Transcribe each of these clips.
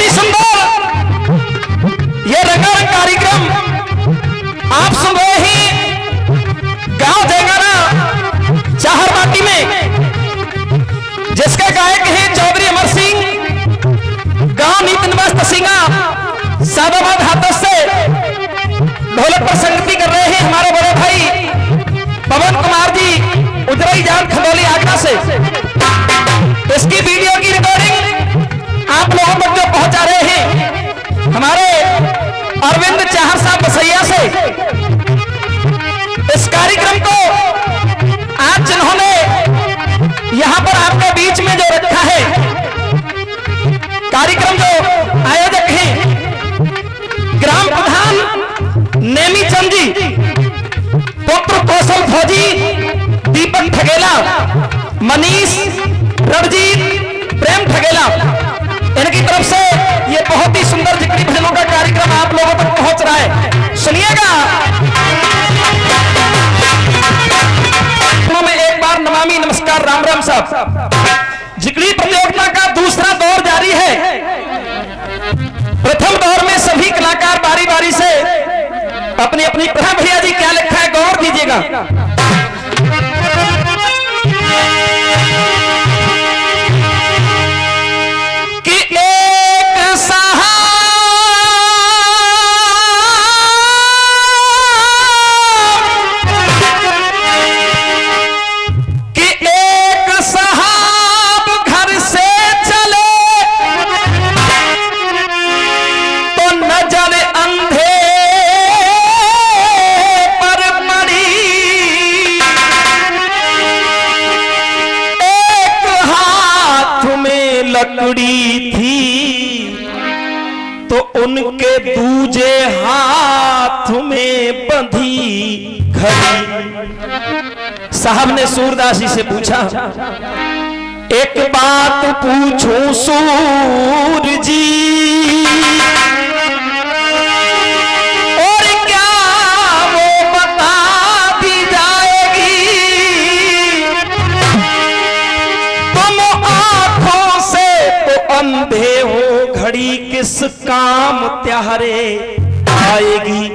बहुत ही सुंदर ये रंगारंग कार्यक्रम आप सुन रहे हैं गांव देगारा चाहरबाटी में, जिसके गायक हैं चौधरी अमर सिंह, गांव नीत निवास तसिंगा सादाबाद हाथों से ढोलक पर संगति कर रहे हैं हमारे बड़े भाई पवन कुमार जी उजरई जान खंडोली आगरा से। इसकी वीडियो की रिकॉर्डिंग आप लोगों तक जो पहुंचा रहे हैं हमारे अरविंद चाहर साहब बसैया से। इस कार्यक्रम को आज जिन्होंने यहां पर आपके बीच में जो रखा है, कार्यक्रम जो आयोजक हैं ग्राम प्रधान नेमी चंद जी, पुत्र कौशल फौजी, दीपक ठगेला, मनीष, रणजीत, प्रेम ठगेला, इनकी तरफ से ये बहुत ही सुंदर जिक्री भजनों का कार्यक्रम आप लोगों तक पहुंच रहा है, सुनिएगा। में एक बार नमामि नमस्कार राम राम साहब। जिक्री प्रतियोगिता का दूसरा दौर जारी है। प्रथम दौर में सभी कलाकार बारी बारी से अपनी अपनी प्रथम भैया जी क्या लिखा है गौर दीजिएगा। कि एक साहब घर से चले तो नजर अंधे पर पड़ी, एक हाथ में लकड़ी थी तो उनके दूजे हाथ में बंधी घड़ी। साहब ने सूरदास जी से पूछा, एक बात पूछूं सूर जी, और क्या वो बता दी जाएगी? तुम आंखों से तो अंधे हो, घड़ी किस काम त्यारे आएगी?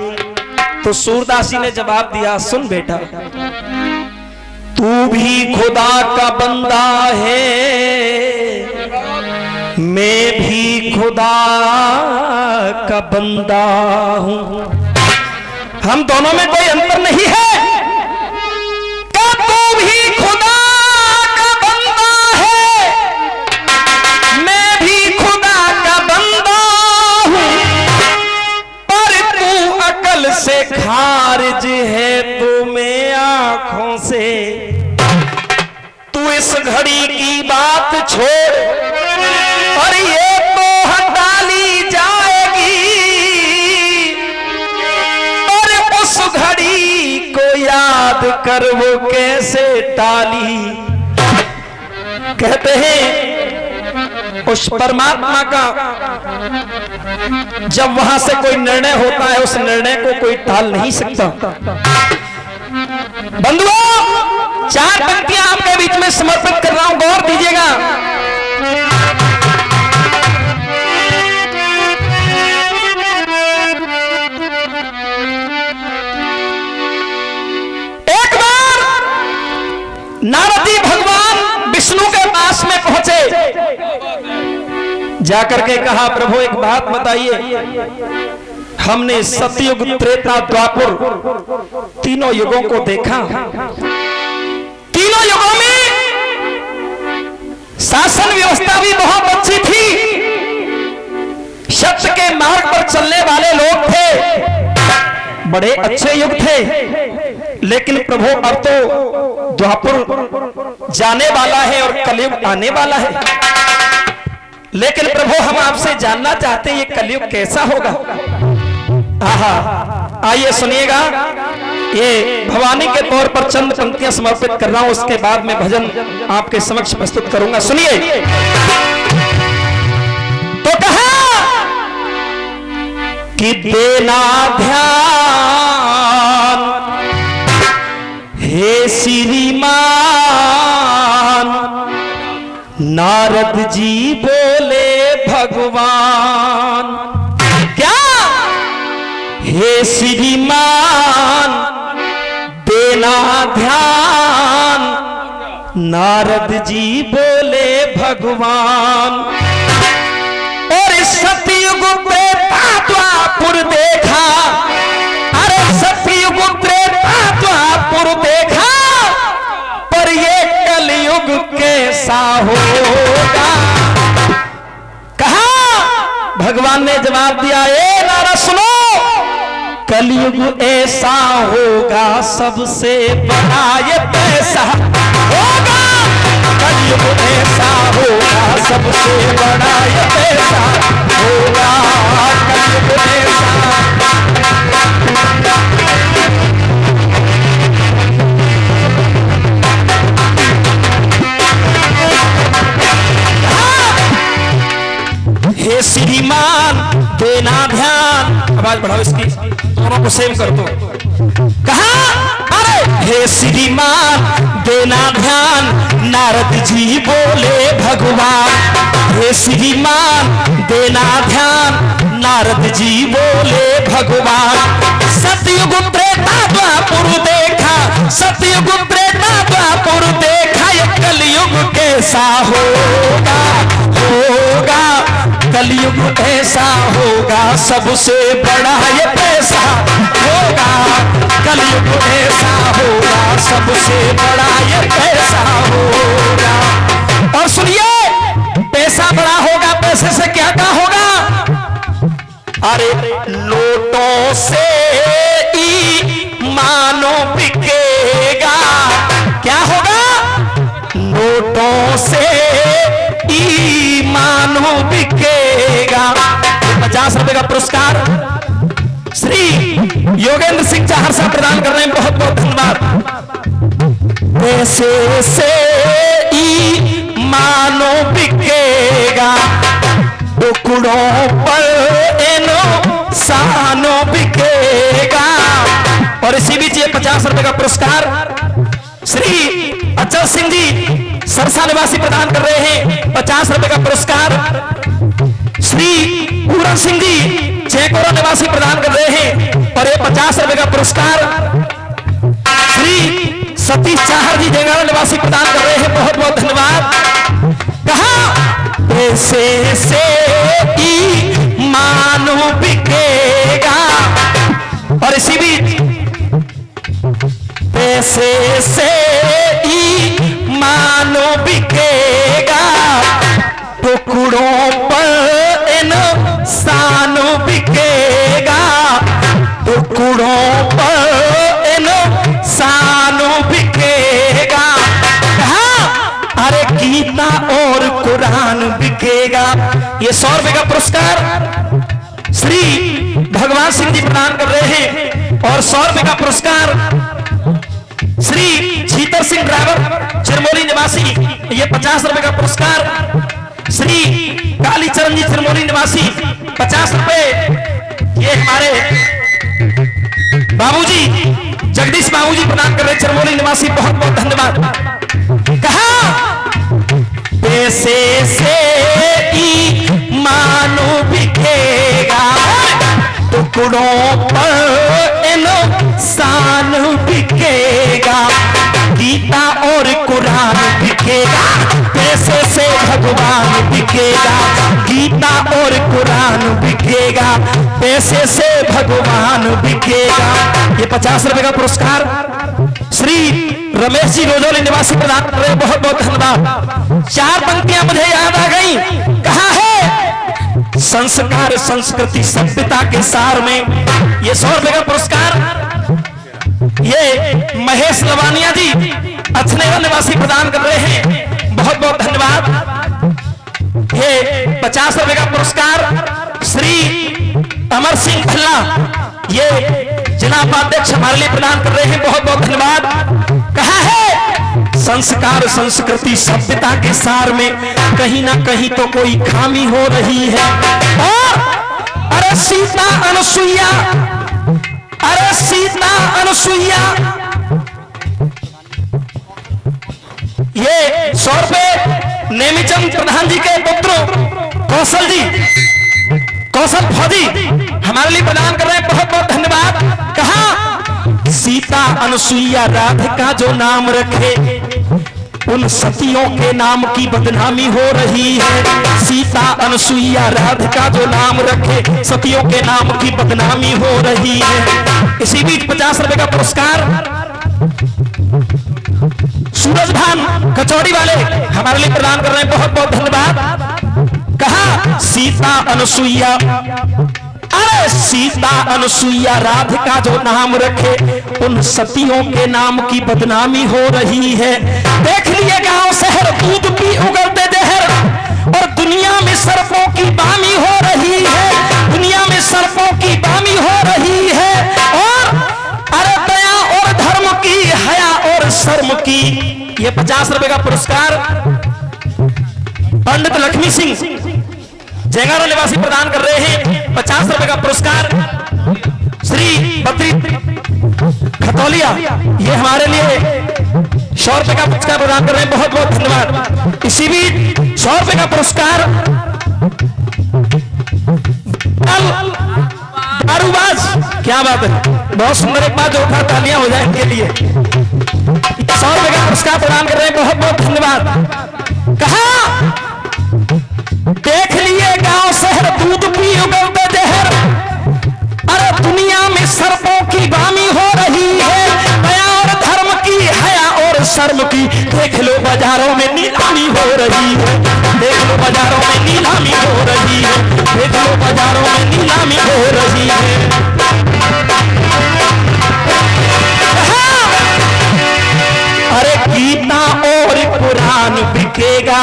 तो सूरदासी ने जवाब दिया, सुन बेटा, तू भी खुदा का बंदा है, मैं भी खुदा का बंदा हूं, हम दोनों में कोई अंतर नहीं है। क्या तू भी खुदा का बंदा है, मैं भी खुदा का बंदा हूं, पर तू अकल से खारिज है तो मैं आंखों से। तू इस घड़ी की बात छोड़ और ये तो हटा ली जाएगी, और उस घड़ी को याद कर वो कैसे टाली। कहते हैं उस परमात्मा का जब वहां से कोई निर्णय होता है, उस निर्णय को कोई टाल नहीं सकता। बंधुओं, चार पंक्तियां आपके बीच में समर्पित कर रहा हूं, गौर दीजिएगा। एक बार नारद जी भगवान विष्णु के पास में पहुंचे, जाकर के कहा, प्रभु एक बात बताइए, हमने सतयुग, त्रेता, द्वापर तीनों युगों को देखा। तीनों युगों में शासन व्यवस्था भी बहुत अच्छी थी, सत्य के मार्ग पर चलने वाले लोग थे, बड़े अच्छे युग थे। लेकिन प्रभु अब तो द्वापर जाने वाला है और कलयुग आने वाला है। लेकिन प्रभु हम आपसे जानना चाहते हैं ये कलयुग कैसा होगा। आहा, आइए सुनिएगा, ये भवानी के तौर पर चंद पंक्तियां समर्पित कर रहा हूं, उसके बाद में भजन आपके समक्ष प्रस्तुत करूंगा, सुनिए। तो कहा कि देना ध्यान हे श्रीमान, नारद जी बोले भगवान। क्या हे श्रीमान देना ध्यान, नारद जी बोले भगवान। और सतयुग त्रेता द्वापर देखा, अरे सतयुग त्रेता द्वापर देखा, पर ये कलयुग कैसा होगा। कहा भगवान ने जवाब दिया, ए नारद सुनो, कलयुग ऐसा होगा सबसे बड़ा ये पैसा होगा। कलयुग ऐसा होगा सबसे बड़ा ये पैसा होगा। कलयुग ऐसा हे श्रीमान देना ध्यान, आवाज बढ़ाओ इसकी, दोनों को सेम कर दो। कहा अरे हे श्रीमान देना ध्यान, नारद जी बोले भगवान। हे श्रीमान देना ध्यान, नारद जी बोले भगवान। सतयुग त्रेता द्वापर देखा, सतयुग त्रेता द्वापर देखा, ये कलयुग कैसा होगा होगा। कलयुग ऐसा होगा सबसे बड़ा ये पैसा होगा। कलयुग ऐसा होगा सबसे बड़ा ये पैसा होगा। और सुनिए पैसा बड़ा होगा, पैसे से क्या क्या होगा। अरे नोटों से ईमानो बिकेगा। क्या होगा, नोटों से ईमानो बिकेगा। 50 रुपए का पुरस्कार श्री योगेंद्र सिंह चाहर साहब प्रदान कर रहे हैं, बहुत बहुत धन्यवाद। पैसे से ईमानो बिकेगा, टुकड़ों पर एनो सानो बिकेगा। और इसी बीच ये 50 रुपए का पुरस्कार श्री अचल सिंह जी सरसा निवासी प्रदान कर रहे हैं। 50 रुपए का पुरस्कार श्री पूरन सिंह जी चेकोरा निवासी प्रदान कर रहे हैं। और ये 50 रुपए का पुरस्कार श्री सतीश चाहर जी जेंगारा निवासी प्रदान कर रहे हैं, बहुत बहुत धन्यवाद। कहा पैसे से ईमानो बिकेगा। और इसी बीच पैसे से ईमानो बिकेगा, टुकड़ों पर इंसानो बिकेगा। टुकड़ों पर इंसानो बिकेगा। अरे गीता और कुरान बिकेगा। ये 100 रुपए का पुरस्कार श्री भगवान सिंह जी प्रदान कर रहे हैं। और 100 रुपए का पुरस्कार श्री जीतर सिंह ड्राइवर चिरमोली निवासी। ये 50 रुपए का पुरस्कार श्री कालीचरण जी चिरमोली निवासी 50 रुपए। ये हमारे बाबूजी जगदीश बाबूजी प्रदान कर रहे चिरमोली निवासी, बहुत बहुत धन्यवाद। कहा पैसे से ईमानो बिकेगा, टुकड़ों पर इंसान बिकेगा। गीता और कुरान बिकेगा, पैसे से भगवान बिकेगा। गीता और कुरान बिकेगा, पैसे से भगवान बिकेगा। ये 50 रुपए का पुरस्कार श्री रमेश जी रोजोली निवासी प्रदान कर रहे हैं, बहुत बहुत धन्यवाद। 4 पंक्तियां मुझे याद आ गई। कहा है संस्कार संस्कृति सभ्यता के सार में। ये 100 रुपए का पुरस्कार ये महेश लवानिया जी अथनेरा निवासी प्रदान कर रहे हैं, बहुत बहुत धन्यवाद। ये 50 रुपए का पुरस्कार श्री अमर सिंह भल्ला, ये जिला उपाध्यक्ष हमारे लिए प्रदान कर रहे हैं, बहुत बहुत धन्यवाद। कहा है संस्कार संस्कृति सभ्यता के सार में कहीं ना कहीं तो कोई खामी हो रही है। और अरे सीता अनुसुईया, अरे सीता अनुसुईया, ये 100 रुपए नेमीचंद प्रधान जी के पुत्र कौशल जी, कौशल फौजी हमारे लिए प्रदान कर रहे हैं, बहुत बहुत धन्यवाद। कहा सीता अनुसुईया राधिका जो नाम रखे उन सतियों के नाम की बदनामी हो रही है। सीता अनुसुईया राधिका जो नाम रखे सतियों के नाम की बदनामी हो रही है। इसी बीच 50 रुपए का पुरस्कार सूरज भान कचौड़ी वाले हमारे लिए प्रदान कर रहे हैं, बहुत बहुत धन्यवाद। कहा सीता अनुसुईया, अरे सीता अनुसुईया राधिका जो नाम रखे उन सतियों के नाम की बदनामी हो रही है। देख लिए गांव शहर दूध पी उगलते जहर और दुनिया में सर्पों की बामी हो रही है, दुनिया में सर्पों की बामी हो रही है। और अरे दया और धर्म की, हया और शर्म की। ये 50 रुपए का पुरस्कार पंडित लक्ष्मी सिंह जयगारा निवासी प्रदान कर रहे हैं। 50 रुपए का पुरस्कार श्री बद्री खतौलिया, ये हमारे लिए 100 रुपए का पुरस्कार प्रदान कर रहे हैं, बहुत बहुत धन्यवाद। इसी भी 100 रुपए का पुरस्कार दारूबाज, क्या बात है, बहुत सुंदर एक बात जो उठा, तालियां हो जाए इनके लिए। 100 रुपए का पुरस्कार प्रदान कर रहे हैं, बहुत बहुत धन्यवाद। कहा देख लिए गांव शहर दूध पी उगलते जहर, अरे दुनिया में सर्पों की बामी हो रही है। दया और धर्म की, हया और शर्म की। देख लो बाजारों में नीलामी हो रही है, देख लो बाजारों में नीलामी हो रही है, देख लो बाजारों में नीलामी हो रही है। अरे गीता और कुरान बिकेगा,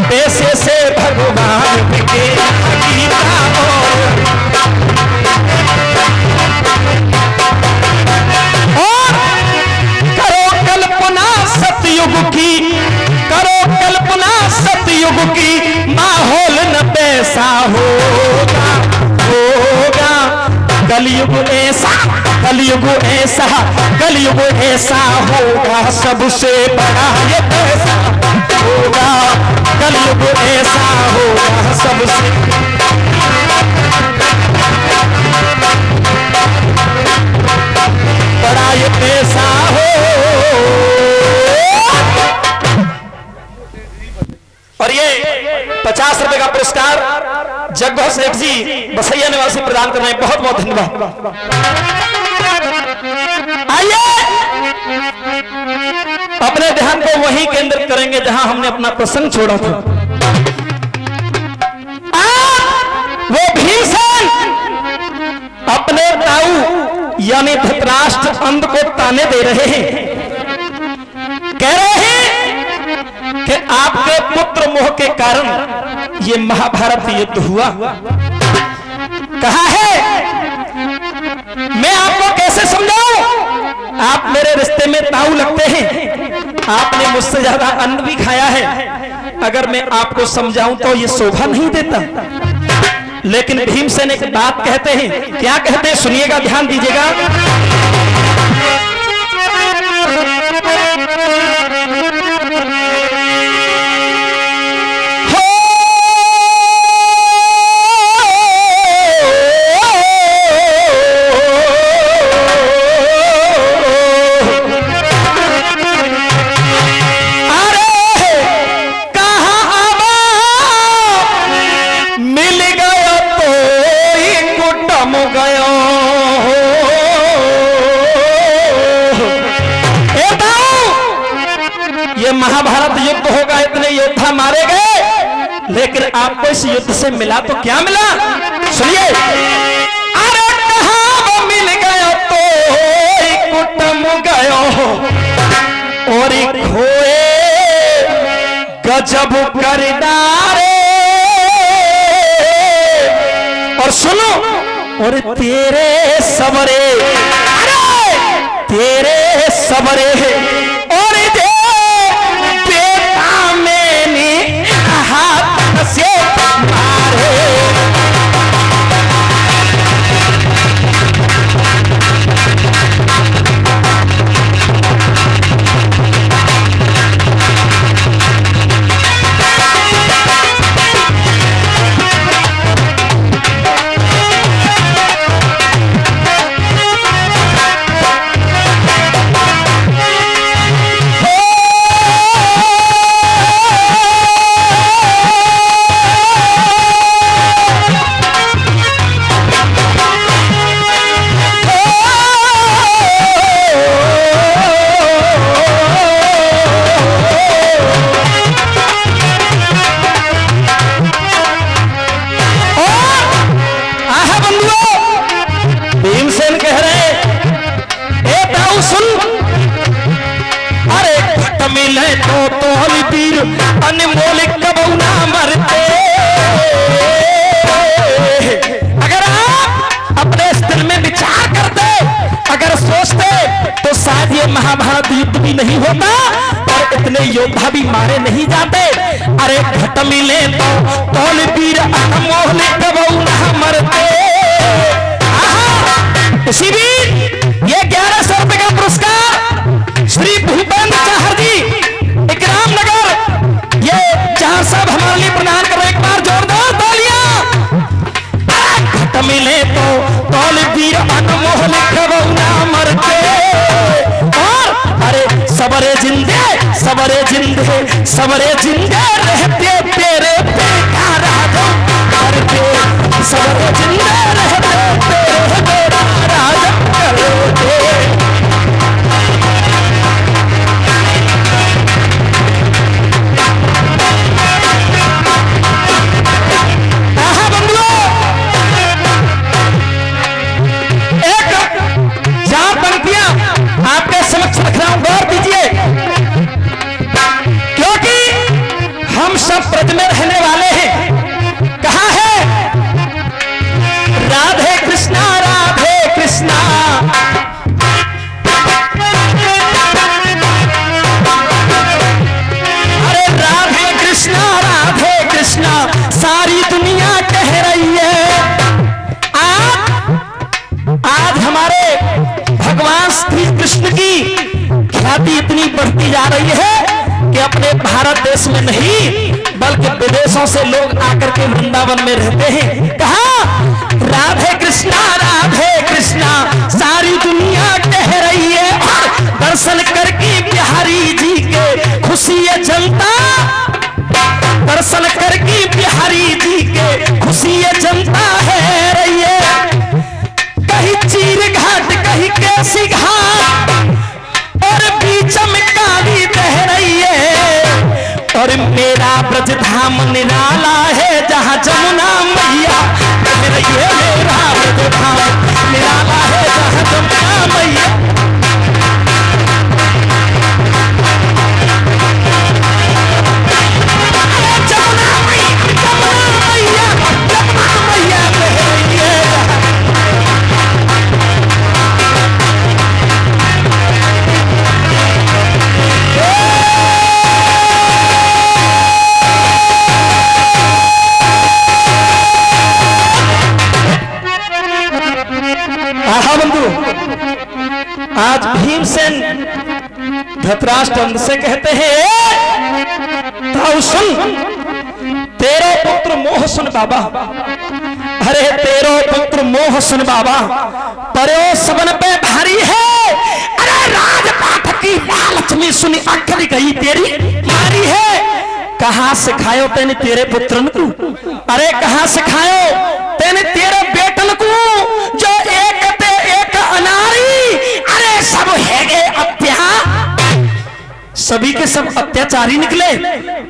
पैसे से भगवान बिकेगा। गीता और करो कल्पना सतयुग की, करो कल्पना सतयुग की। माहौल न पैसा होगा, होगा कलयुग ऐसा, कलयुग ऐसा, कलयुग ऐसा होगा सबसे बड़ा ये पैसा होगा। कलयुग ऐसा होगा सबसे बड़ा ये पैसा हो। और ये 50 रुपए का पुरस्कार जगभर सेठ जी बसैया निवासी प्रदान कर रहे हैं, बहुत बहुत धन्यवाद। आइए अपने ध्यान को वहीं केंद्रित करेंगे जहां हमने अपना प्रसंग छोड़ा था। वो भीमसेन अपने ताऊ यानी धृतराष्ट्र अंध को ताने दे रहे हैं, कह रहे हैं कि आपके पुत्र मोह के कारण ये महाभारत युद्ध हुआ। कहा है मैं आपको कैसे समझाऊं, आप मेरे रिश्ते में ताऊ लगते हैं, आपने मुझसे ज्यादा अन्न भी खाया है। अगर मैं आपको समझाऊं तो ये शोभा नहीं देता। लेकिन भीमसेन एक बात कहते हैं, क्या कहते हैं सुनिएगा, ध्यान दीजिएगा। महाभारत युद्ध होगा, इतने योद्धा मारे गए, लेकिन आपको इस युद्ध से मिला तो क्या मिला, सुनिए। अरे कहां मिल गयो तो कुटुम गयो और खोए गजब कर डारे। और सुनो, और तेरे सबरे, अरे तेरे सबरे और से मारे। तौल वीर अनमोल कबू ना मरते। अगर आप अपने इस दिल में विचार करते, अगर सोचते, तो शायद ये महाभारत युद्ध भी नहीं होता और इतने योद्धा भी मारे नहीं जाते। अरे घट मिले तो तौल वीर अनमोल कबू ना मरते। इसी बीच ये 1100 रुपए का पुरस्कार श्री भूपेंद्र चाहर जी इकराम नगर, ये चाहर साहब हमारे लिए प्रदान कर रहे। एक बार जोरदार तालियां। घट मिले तो तौल वीर अनमोल कबू ना मरते। और अरे सबरे जिंदे सबरे जिंदे सबरे जिंदे रहते तेरे बेटा राजा करते। सबरे जिंदे रहते तेरे बेटा राजा करते। आपके समक्ष रख रहा हूं, गौर कीजिए, क्योंकि हम सब ब्रज में रहने वाले हैं। कहां है राधे कृष्णा राधे कृष्णा। अरे राधे कृष्णा सारी दुनिया कह रही है। आज हमारे भगवान श्री कृष्ण की ख्याति इतनी बढ़ती जा रही है कि अपने भारत देश में नहीं बल्कि विदेशों से लोग आकर के वृंदावन में रहते हैं। कहा राधे कृष्णा सारी दुनिया कह रही है। और दर्शन करके बिहारी जी के खुशी है जनता, दर्शन करके बिहारी जी के खुशी है जनता है रही है। कहीं चीर घाट कहीं कैसी घाट और बीच में काली बह रही है। और मेरा ब्रज धाम निराला है जहां जमुना मैया बह रही है। मेरा ब्रज धाम निराला है जहां जमुना मैया। जमुना मैया बह रही है। आज भीमसेन धृतराष्ट्र से कहते हैं ताऊ सुन, तेरो पुत्र मोह सुन बाबा। अरे तेरो पुत्र मोह सुन बाबा, परो सबन पे भारी है। अरे राजपाट की लक्ष्मी सुनी अखरी गई तेरी मारी है। कहां सिखायो तेने तेरे पुत्रन को, अरे कहां सिखायो तेने तेरे बेटन को, जो एक ते एक अनारी। अरे सब है गे सभी के सब अत्याचारी निकले।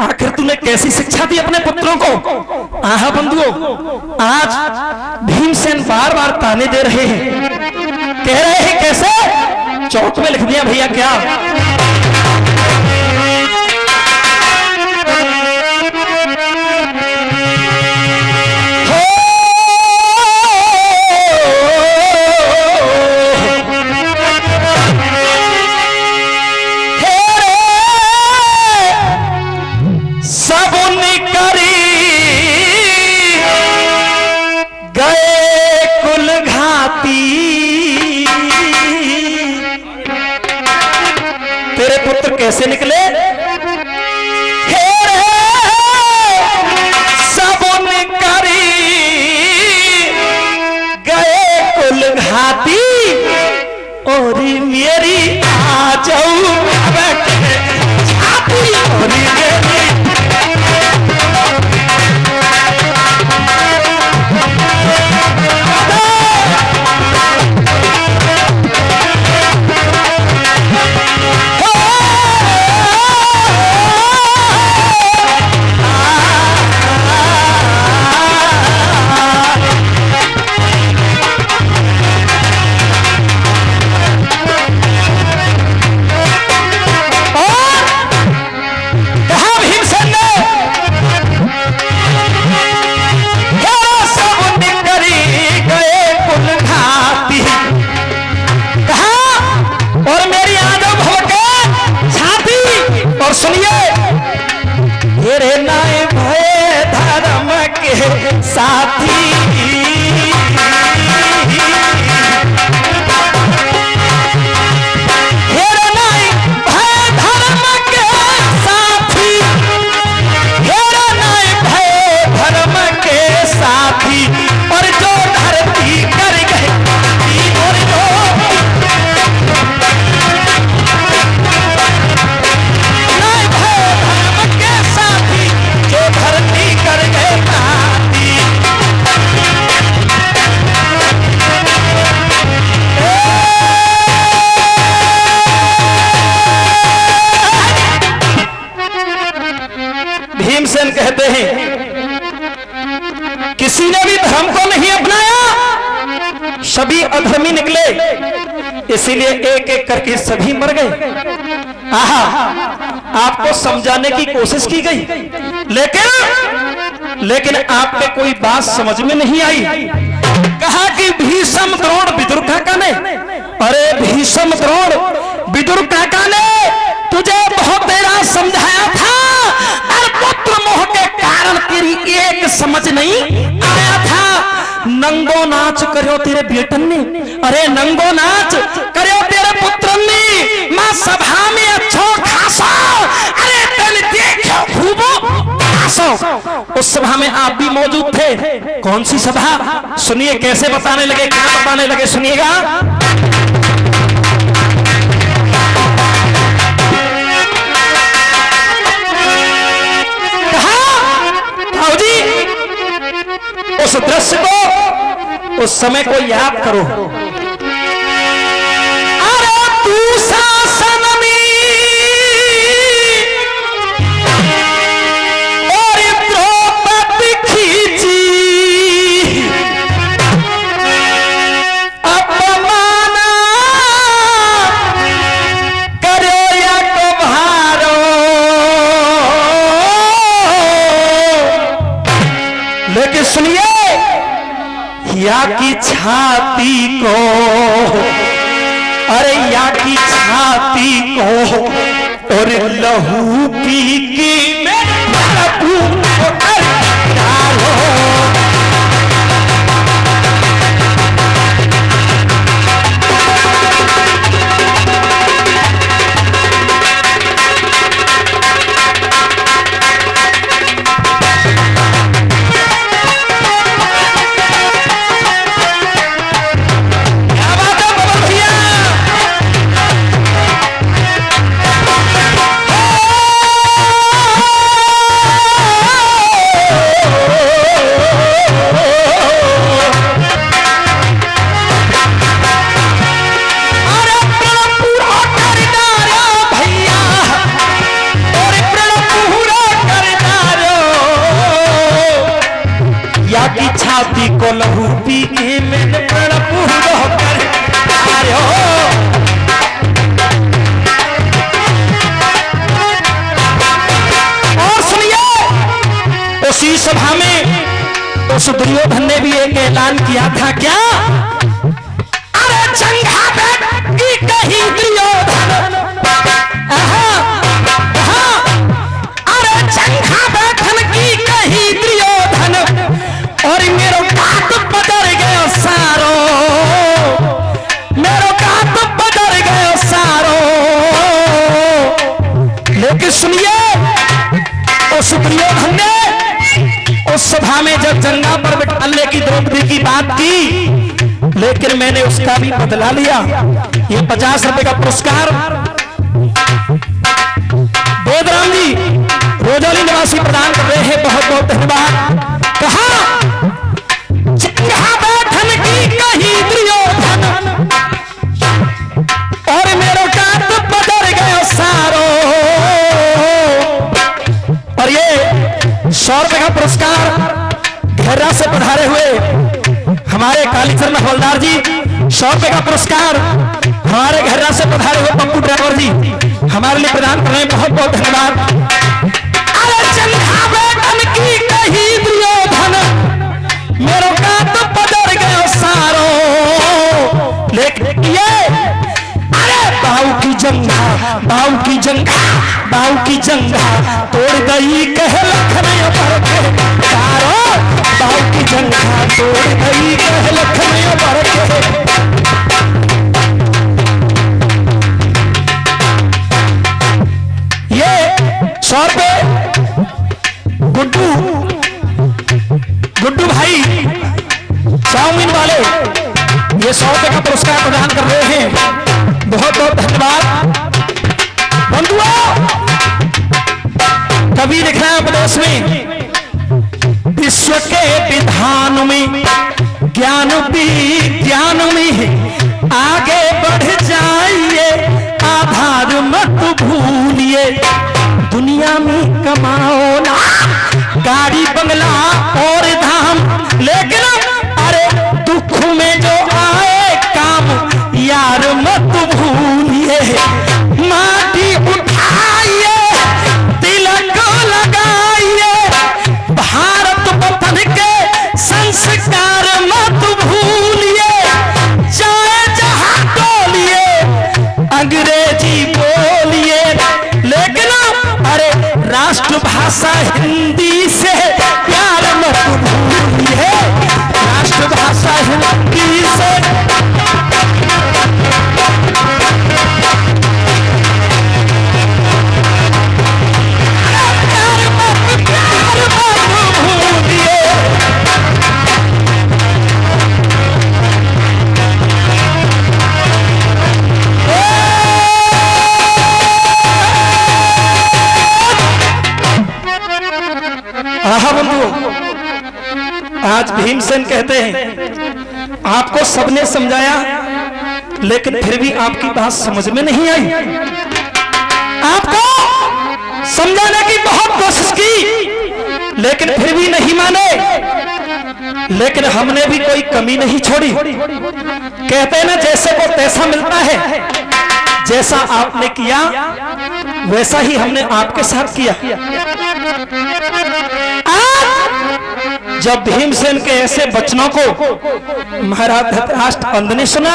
आखिर तूने कैसी शिक्षा दी अपने पुत्रों को। आहा बंधुओं, आज भीमसेन बार बार ताने दे रहे हैं, कह रहे हैं कैसे, चौक में लिख दिया भैया क्या। कैसे निकले सब करी गए कुल घाती। और मेरी आ जाऊ छाती और मेरी साथी। हेरा नहीं भय धर्म के साथी, हेरा नहीं भय धर्म के साथी, और जो धरती कर गए और जो नहीं भय धर्म के साथी, जो धरती कर गए साथी। भीमसेन कहते हैं किसी ने भी धर्म को नहीं अपनाया, सभी अधर्मी निकले, इसीलिए एक एक करके सभी मर गए। आहा, आपको समझाने की कोशिश की गई, लेकिन आपके कोई बात समझ में नहीं आई। कहा कि भीष्म द्रोण विदुर काका ने, अरे भीष्म द्रोण विदुर काका ने तुझे बहुत देर समझाया था, और पुत्र मोह के कारण तेरी एक समझ नहीं आया था। नंगो नाच करो तेरे बेटन ने, अरे नंगो नाच करो तेरे पुत्र ने, मां सभा में अच्छो खासो, अरे तन देखो खूबो खासो। उस सभा में आप भी मौजूद थे। कौन सी सभा? सुनिए कैसे बताने लगे, क्या बताने लगे, सुनिएगा। उस दृश्य को, उस समय को याद करो। अरे तू शासन में और द्रौपदी खींची, अपमान करो या को भारो, लेकिन सुनिए या की छाती को, अरे या की छाती को और लहू पी के मेरा खून को डालो। छाती को लहू पी के मैंने प्रण पूरा कर आयो। और सुनिए, उसी सभा में उस दुर्योधन ने भी एक ऐलान किया था। क्या? अरे जंघा बैठ की कहीं दुर्योधन, अरे जंघा बैठन की कहीं दुर्योधन, और मेरो कात बदल गयो सारो, मेरो कात बदल गयो सारो। लेकिन सुनिए, उस दुर्योधन ने उस सभा में जब जंगा पर बिठाने की द्रौपदी की बात की, लेकिन मैंने उसका भी बदला लिया। ये 50 रुपए का पुरस्कार बोधराम जी रोजौली निवासी प्रदान कर रहे हैं, बहुत बहुत धन्यवाद। कहा बैठन की कहीं दुर्योधन, और मेरो कात बदल गयो सारो। और ये 100 रुपए का पुरस्कार घेरा से पधारे हुए हमारे कालीचरण हवलदार जी, 100 रुपए का पुरस्कार हमारे घेरा से पधारे हुए पप्पू ड्राइवर जी हमारे लिए प्रदान कर रहे हैं, बहुत बहुत धन्यवाद। अरे जंघा बैठन की कहीं दुर्योधन, मेरो कात बदल गयो सारो। लेकिन ये अरे बाऊ की जंगा, बाऊ की जंगा, बाऊ की जंगा तोड़ गई कह लखनऊ पर सारो, बाऊ की जंगा तोड़ गई कह लखनऊ भर के। ये 100 रुपए गुड्डू भाई चाउमीन वाले ये 100 रुपए का पुरस्कार प्रदान कर रहे हैं। बहुत बहुत धन्यवाद बंधुओं। कवि लिख रहा है उपदेश में, विश्व के विधान में ज्ञान विज्ञान में आगे बढ़ जाइए, आधार मत भूलिए। दुनिया में कमाओ ना गाड़ी बंगला और धाम, लेकिन अरे दुख में जो आए काम यार मत भूलिए। माटी उठाइए तिलक लगाइए, भारत वतन के संस्कार मत भूलिए। चाहे जहां बोलिए अंग्रेजी बोलिए, लेकिन अरे राष्ट्रभाषा हिंदी से प्यार मत भूलिए। राष्ट्रभाषा हिंदी से आज भीमसेन कहते हैं आपको सबने समझाया लेकिन फिर भी आपकी बात समझ में नहीं आई। आपको समझाने की बहुत कोशिश की लेकिन फिर भी नहीं माने, लेकिन हमने भी कोई कमी नहीं छोड़ी। कहते हैं ना जैसे को तैसा मिलता है, जैसा आपने किया वैसा ही हमने आपके साथ किया। जब भीमसेन के ऐसे वचनों को महाराज धृतराष्ट्र अंध ने सुना,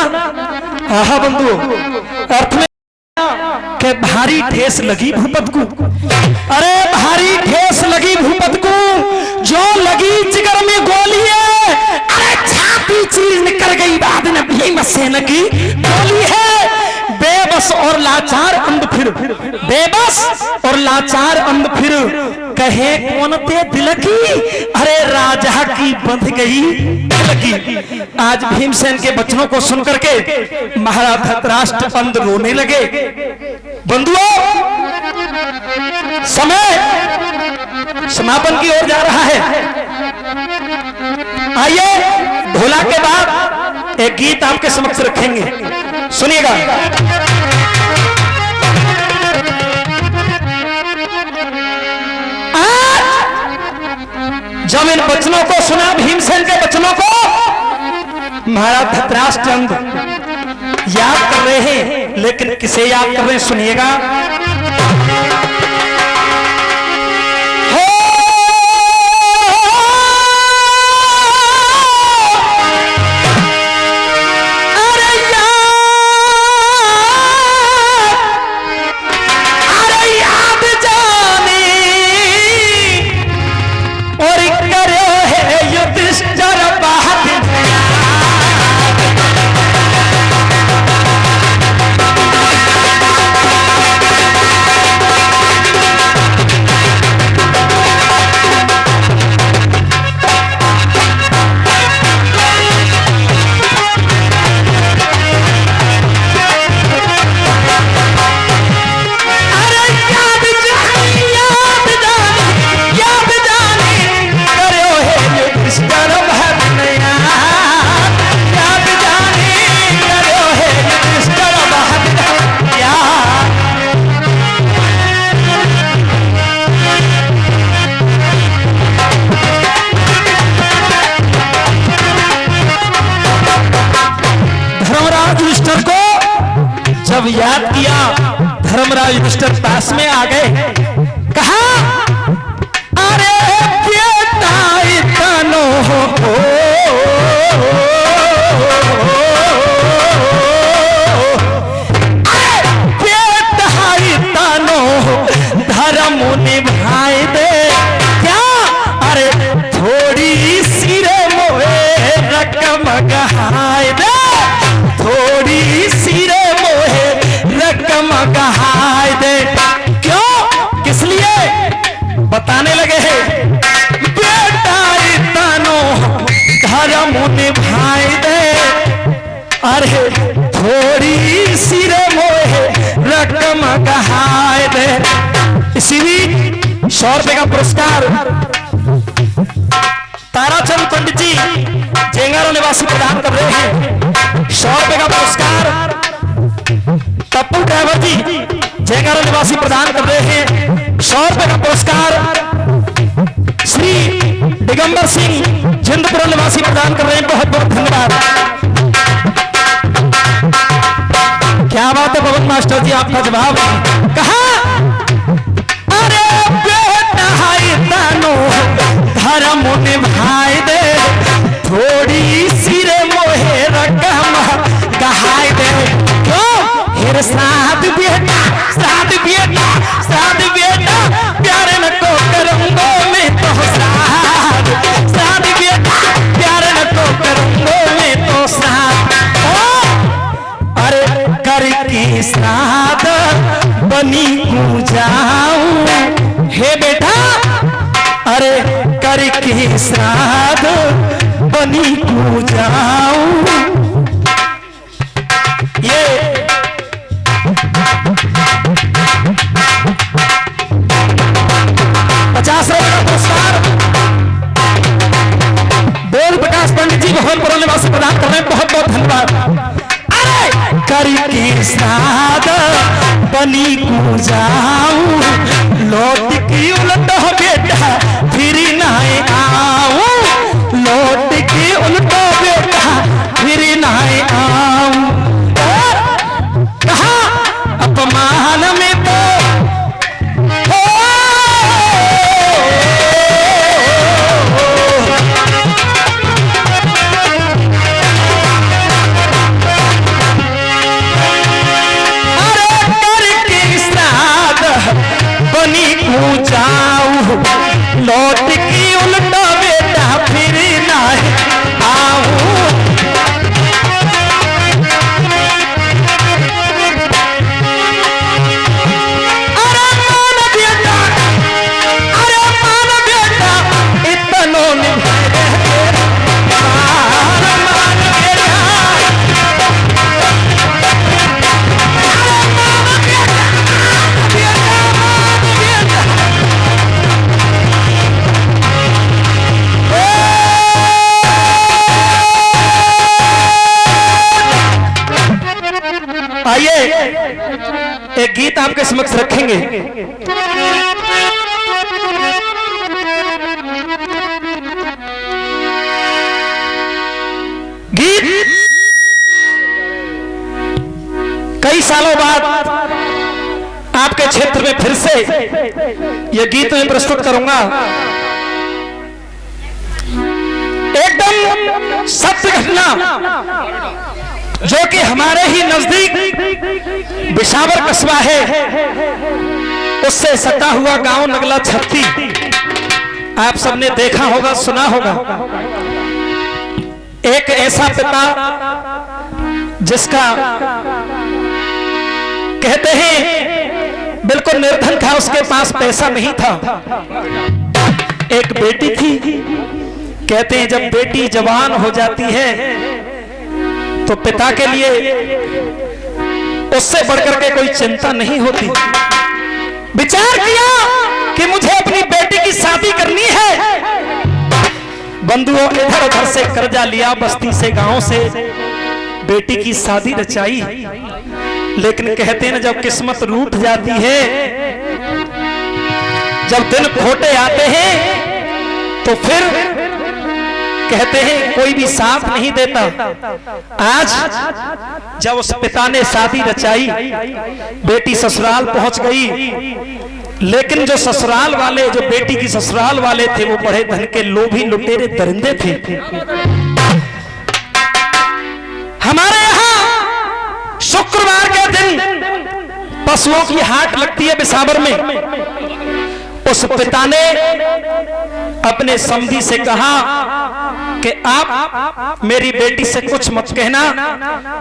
आहा बंधु अर्थ में के भारी ठेस लगी भूपत को। अरे भारी ठेस लगी भूपत को, जो लगी जिगर में गोली है। अरे छाती चीज निकल गई बाद में भीमसेन की गोली है। बेबस और लाचार अंध फिर, बेबस और लाचार अंध फिर कहे कौन ते दिल की। अरे राजा की बंध गई दिल की। आज भीमसेन के वचनों को सुनकर के महाराज धृतराष्ट्र अंध रोने लगे। बंधुओं समय समापन की ओर जा रहा है। आइए ढोला के बाद एक गीत आपके समक्ष रखेंगे, सुनिएगा। जब इन वचनों को सुना, भीमसेन के वचनों को, महाराज धृतराष्ट्र अंध याद कर रहे हैं, लेकिन किसे याद कर रहे हैं सुनिएगा। जब याद किया, धर्मराज युधिष्ठिर पास में आ गए, कहा अरे बेटा इतनो हो, बेटा इतनो धर्म निभाए दे क्या। अरे थोड़ी सिरे मोए 100 रुपए का पुरस्कार ताराचंद पंडित जी जेंगारा निवासी प्रदान कर रहे हैं। 100 रुपए का पुरस्कार पप्पू ड्राइवर जी जेंगारा निवासी प्रदान कर रहे हैं। 100 रुपए का पुरस्कार श्री दिगंबर सिंह जिंदपुर निवासी प्रदान कर रहे हैं। बहुत बहुत धन्यवाद। क्या बात है पवन मास्टर जी, आपका जवाब कहा। अरे बेटा तनो धर्म निभाए दे, थोड़ी सिरे मोहे रकम कहाए दे। क्यों हेर साथ बेटा साथ बेटा साथ बेटा प्यारे न को करूंगो मैं तो साथ साथ बेटा प्यारे न को करूंगो मैं तो साथ। अरे करके साथ बनी को जाऊं हे बेटा, अरे करके साथ बनी को जाऊं। ये 50 रुपए का पुरस्कार बोल प्रकाश पंडित जी मोहनपुर निवासी प्रदान कर रहे हैं। बहुत बहुत धन्यवाद। अरे करके साथ बनी को जाऊं, लौट की उलट हो बेटा फिर ना आऊं, लौट की उलट बेटा फिर ना आऊं। कहा अपमान में तो लौट की उल्टा बेटा फिर ना आऊं। अरे मान बेटा इतनो आइए एक गीत आपके समक्ष रखेंगे। गीत कई सालों बाद आपके क्षेत्र में फिर से यह गीत मैं प्रस्तुत करूंगा। एकदम सत्य घटना जो कि हमारे ही नजदीक बिशावर कस्बा है, उससे सटा हुआ गांव नगला छत्ती आप सबने देखा होगा सुना होगा। एक ऐसा पिता जिसका कहते हैं बिल्कुल निर्धन था, उसके पास पैसा नहीं था। एक बेटी थी, कहते हैं जब बेटी जवान हो जाती है तो पिता के लिए उससे बढ़कर के कोई चिंता नहीं होती। विचार किया कि मुझे अपनी बेटी की शादी करनी है। बंधुओं इधर उधर से कर्जा लिया, बस्ती से गांव से बेटी की शादी रचाई। लेकिन कहते हैं जब किस्मत रूठ जाती है, जब दिन खोटे आते हैं तो फिर कहते हैं कोई भी साथ नहीं देता। आज जब उस पिता ने शादी रचाई, बेटी ससुराल पहुंच गई, लेकिन जो ससुराल वाले, जो बेटी की ससुराल वाले थे, वो बड़े धन के लोभी लुटेरे दरिंदे थे। हमारे यहाँ शुक्रवार के दिन पशुओं की हाट लगती है बिसावर में। उस पिता ने अपने समधी से कहा कि आप मेरी बेटी से कुछ मत कहना,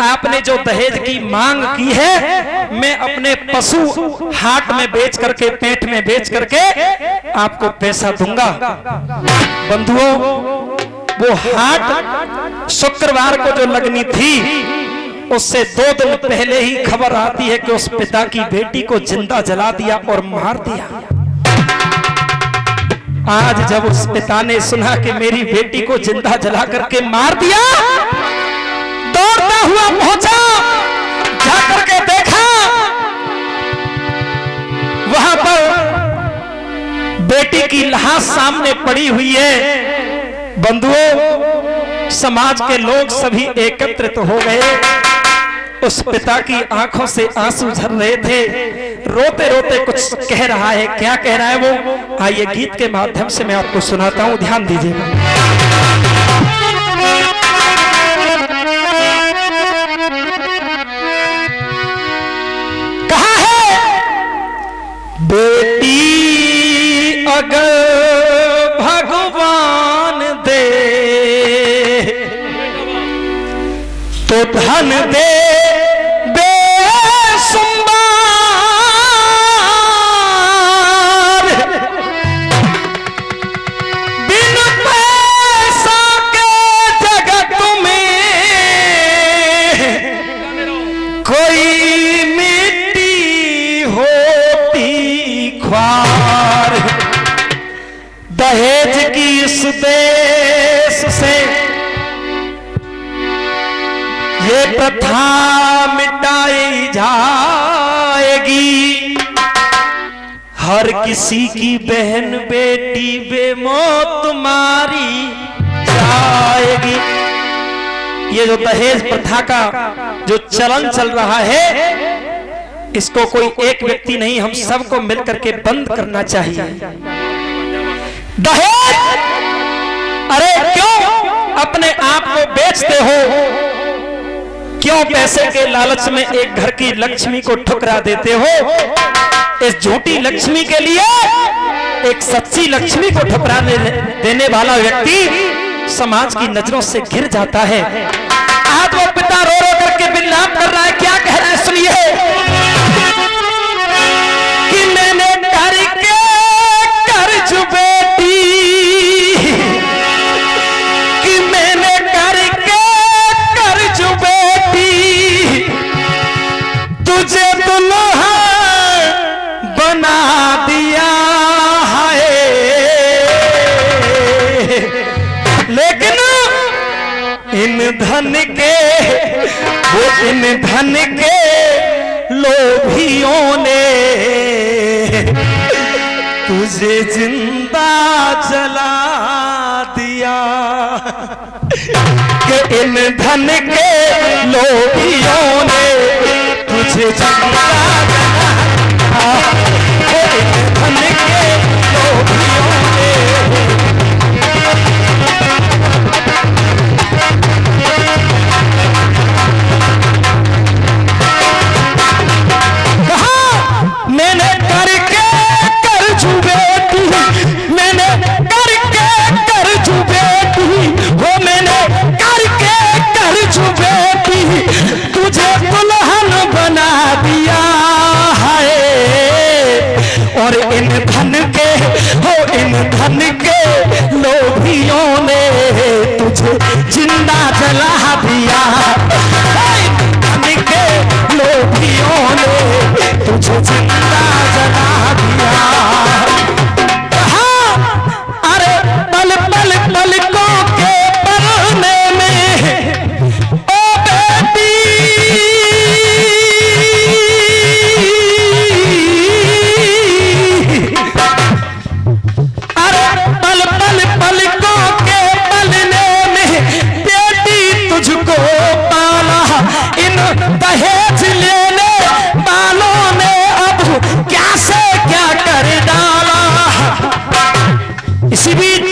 आपने जो दहेज की मांग की है मैं अपने पशु हाट में बेच करके, पेट में बेच करके आपको पैसा दूंगा। बंधुओं, वो हाट शुक्रवार को जो लगनी थी, उससे 2 दिन पहले ही खबर आती है कि उस पिता की बेटी को जिंदा जला दिया और मार दिया। आज जब उस पिता ने सुना कि मेरी बेटी को जिंदा जला करके मार दिया, दौड़ता हुआ पहुंचा, जाकर के देखा वहां पर बेटी की लाश सामने पड़ी हुई है। बंधुओं, समाज के लोग सभी एकत्रित हो गए। उस पिता की आंखों से आंसू झर रहे थे, रोते रोते कुछ कह रहा है। क्या कह रहा है वो? आइए गीत के माध्यम से मैं आपको सुनाता हूं, ध्यान दीजिएगा। कहा है, बेटी अगर भगवान दे तो धन दे दहेज की इस देश से ये प्रथा मिटाई जाएगी। हर किसी की बहन बेटी बेमौत मारी जाएगी। ये जो दहेज प्रथा का जो चलन चल रहा है, इसको कोई एक व्यक्ति नहीं, हम सबको मिलकर के बंद करना चाहिए। दहेज, अरे क्यों अपने आप को बेचते हो? क्यों पैसे के लालच में एक घर की लक्ष्मी को ठुकरा देते हो? इस झूठी लक्ष्मी के लिए एक सच्ची लक्ष्मी को ठुकरा देने वाला व्यक्ति समाज की नजरों से घिर जाता है। आज वो पिता रो रो करके विलाप कर रहा है। क्या कह रहा है सुनिए, कि मैंने करके कर्ज बेटी, कि मैंने करके कर्ज बेटी तुझे दुल्हन बना दिया है। लेकिन इन धन के, वो इन धन के लोभियों ने तुझे जिंदा जला दिया। कि इन धन के लोभियों ने तुझे जिंदा जला दिया। इन धन के लोभियों ने मैंने करके कर्ज बेटी, मैंने करके कर्ज बेटी, वो मैंने करके कर्ज बेटी तुझे दुल्हन बना दिया है। और इन धन के, हो इन धन के लोभियों ने तुझे जिंदा जला दिया। धन के लोभियों ने तुझे जिंदा जला दिया। अरे पल पल पलकों के पलने में ओ बेटी, अरे पल पल पलकों के पलने में बेटी तुझको पाला। इन दहेज लेने वालों ने अब क्या से क्या कर डाला। इसी बीच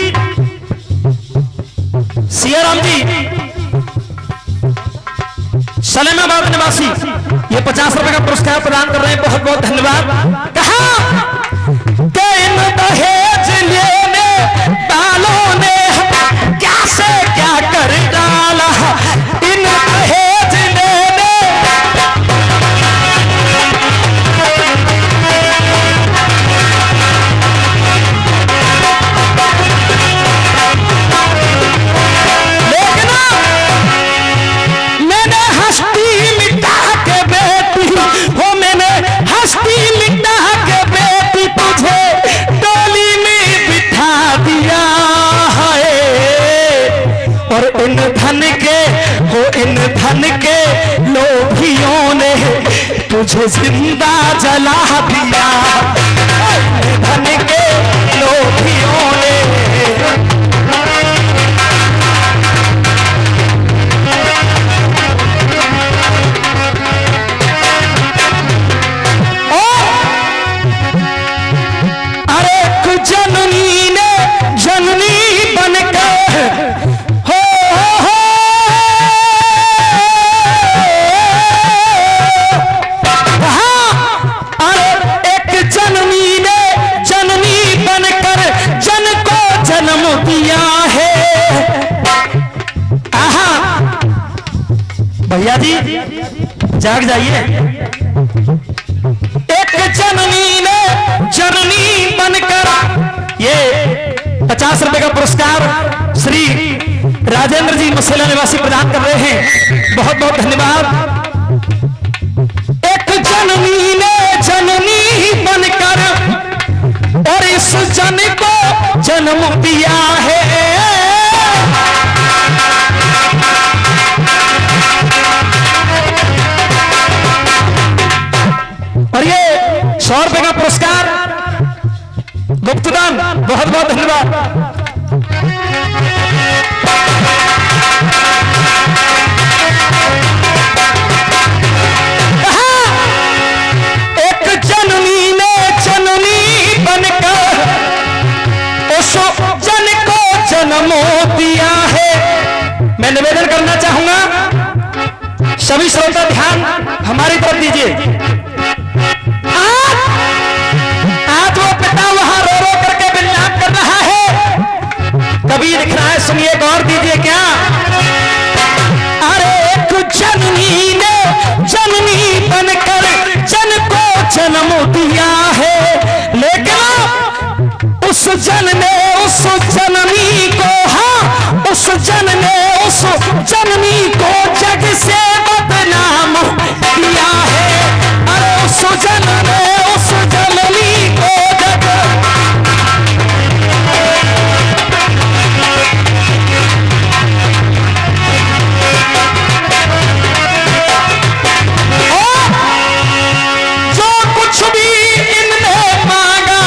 सियाराम जी सलेमाबाद निवासी ये 50 रुपए का पुरस्कार प्रदान कर रहे हैं, बहुत बहुत धन्यवाद। कहा कि इन दहेज लेने वालों ने क्या से क्या कर डाला। इन दहेज लेने, लेकिन मैंने हस्ती मिटा के बेटी, हो मैंने हस्ती मिटा के बेटी तुझे डोली में बिठा और इन धन के हो इन धन के लोभियों ने तुझे जिंदा जला दिया। धन के लोभियों ने जननी ने जननी बनकर हो अरे एक जननी ने जननी बनकर जन को जन्म दिया है। भैया जी जाग जाइए। एक जननी ने जननी बनकर ये 50 रुपए का पुरस्कार श्री राजेंद्र जी मसेला निवासी प्रदान कर रहे हैं, बहुत बहुत धन्यवाद। एक जननी ने जननी बनकर और इस जन को जन्म दिया है। और ये 100 रुपए का पुरस्कार गुप्तदान, बहुत बहुत धन्यवाद। एक जननी ने जननी बनकर उस जन को जन्म दिया है। मैं निवेदन करना चाहूंगा, सभी श्रोता ध्यान हमारी तरफ दीजिए। आज वो पिता वहां रो रो करके विलाप कर रहा है, कभी दिख रहा है, सुनिए गौर दीजिए क्या। अरे एक जननी ने जननी बनकर जन को जन्म दिया है, लेकिन उस जन ने उस जननी को, हाँ उस जन ने उस जननी को जग से बदनाम किया है। अरे उस जन ने उस जननी को जग जो कुछ भी इनने मांगा,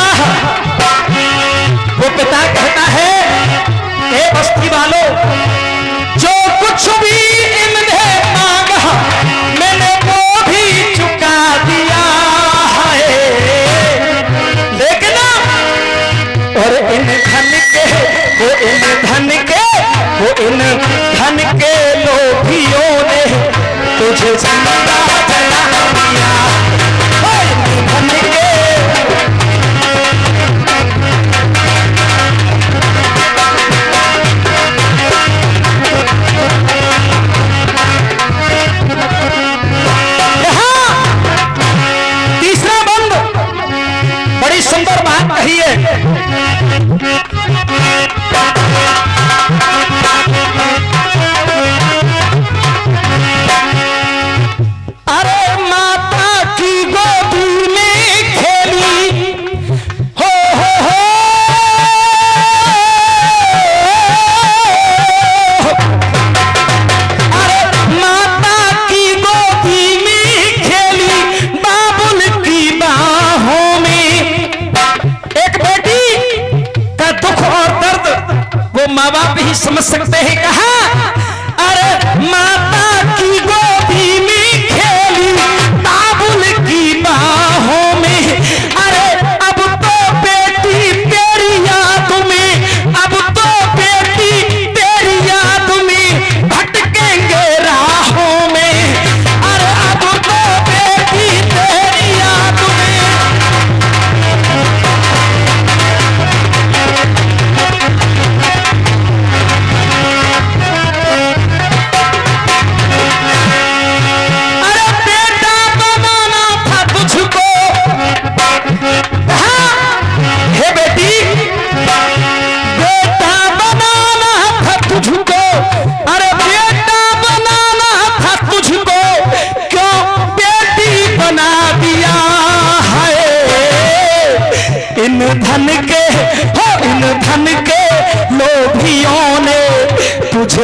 वो पिता कहता है, हे बस्ती वालों, जो कुछ भी इनने मांगा मैंने वो भी चुका दिया है। लेकिन और इन धन के वो इन धन के वो इन धन के लोभियों ने तुझे जिंदा जला दिया। इन धन के तीसरा बंद बड़ी सुंदर बात कही है। अरे माता की गोदी में खेली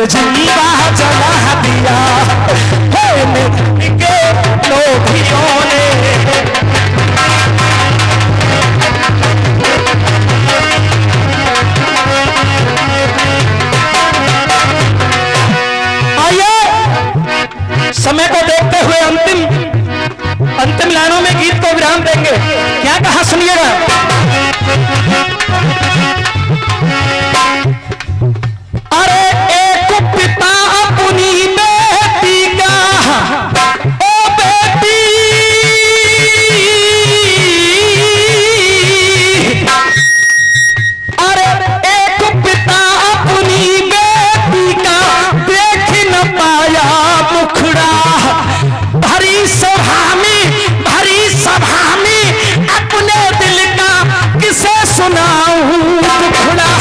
जीवा जला दिया है के लोभियों ने। आइए समय को देखते हुए अंतिम लाइनों में गीत को विराम देंगे। क्या कहा सुनिएगा। अरे एक पिता अपनी बेटी का, ओ बेटी अरे एक पिता अपनी बेटी का देख न पाया मुखड़ा, भरी सभा में अपने दिल का किसे सुनाऊं दुखड़ा।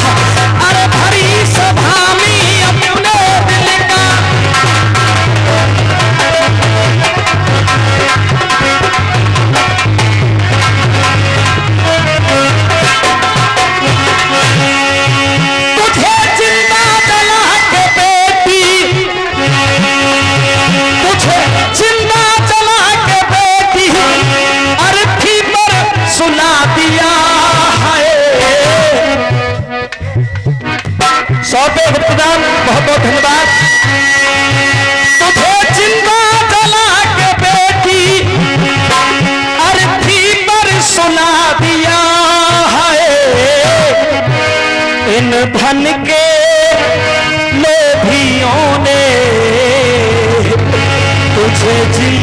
अरे भरी सभा में अपने दिल का तुझे जिंदा जला के बेटी, तुझे जिंदा जला के बेटी अर्थी पर सुना दिया है। सौटे गुप्तदान बहुत बहुत धन्यवाद। तुझे जिंदा जला के बेटी अर्थी पर सुना दिया है। इन धन के लोभियों ने तुझे जी